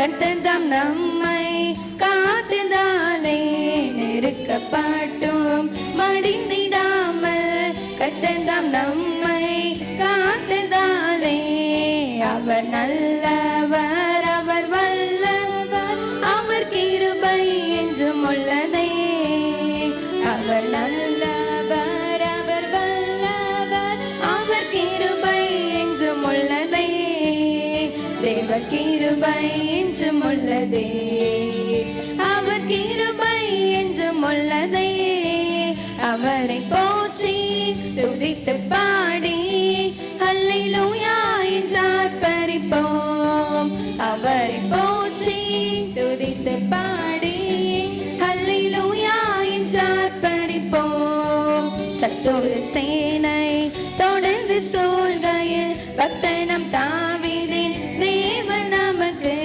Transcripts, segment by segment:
கர்த்தர்தாம் நம்மை காத்ததாலே நெருக்கப்பட்டும் மடிந்திடாமல் கர்த்தர்தாம் நம்மை காத்ததாலே அவர் நல்லவர் அவர் வல்லவர் அவர் கிருபை என்றும் உள்ளதே அவர் நல்லவர் அவர் வல்லவர் அவர் கிருபை என்றும் உள்ளதே தேவ கிருபை என்றும் உள்ளதே அவர் கிருபை என்றும் உள்ளதே அவரை போற்றி துதித்து பாடி அல்லேலூயா என்றார் பரிப்போம் அவரை போற்றி துதித்து பாடி அல்லேலூயா என்றார் பரிப்போம் சத்தொரு சேனை தொடர்ந்து சூழ்கையில் பக்தனம் தாவீதின் தேவன் நமக்கு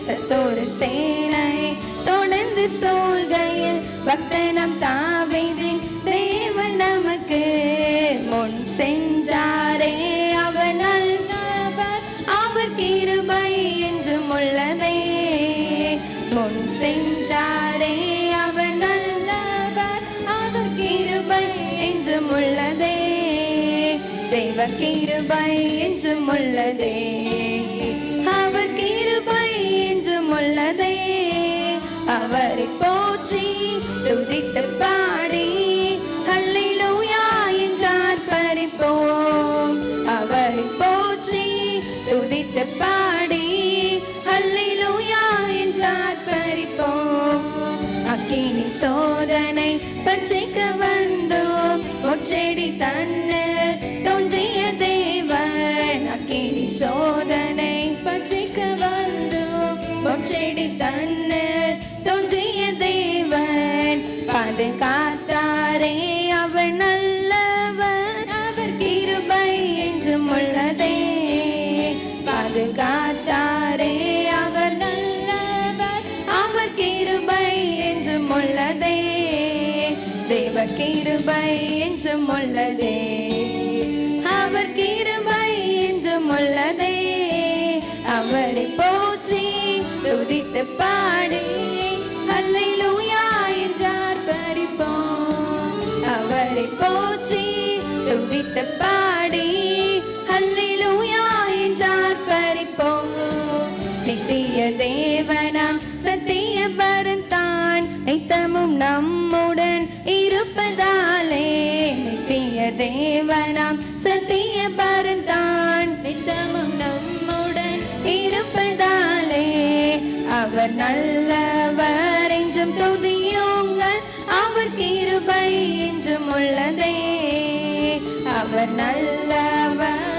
சத்தொரு சேனை தொடர்ந்து சூழ்கையில் பக்தனம் தாவீதின் தேவன் நமக்கு முன் சென்றாரே அவர் நல்லவர் அவர் கிருபை என்றும் உள்ளதே முன் சென்றாரே அவர் நல்லவர் அவர் கிருபை என்றும் உள்ளதே தேவ கிருபை என்றும் உள்ளதே அவர் கிருபை என்றும் உள்ளதே அவரை போற்றி துதித்து பாடி அல்லேலூயா என்றார் பரிப்போம் அவரை போற்றி துதித்து பாடி அல்லேலூயா என்றார் பரிப்போம் அக்கினி சோதனை பச்சைக்க வந்தோம் முச்செடி தன்னில் தோன்றிய தேவன் அக்கினி சோதனை பச்சைக்க வந்தோம் முச்செடி தன்னில் தோன்றிய தேவன் பாதுகாத்தாரே அவர் நல்லவர் அவர் கிருபை என்றும் உள்ளதே பாதுகாத்தாரே அவர் நல்லவர் அவர் கிருபை என்றும் உள்ளதே தேவ கிருபை என்றும் உள்ளதே அவர் கிருபை என்றும் உள்ளதே அவரை போற்றி துதித்து பாடி அல்லேலூயா என்றார் பரிப்போம் அவரை போற்றி துதித்து பாடி அல்லேலூயா என்றார் பரிப்போம் நித்திய தேவனாம் சத்திய பரந்தான் நித்தமும் நம்முடன் இருப்பதாலே நித்திய தேவனாம் சத்திய பரந்தான் நித்தமும் நம்முடன் இருப்பதாலே அவர் நல்லவர் என்றும் துதியுங்கள் அவர் கிருபை என்றும் உள்ளதே அவர் நல்லவர்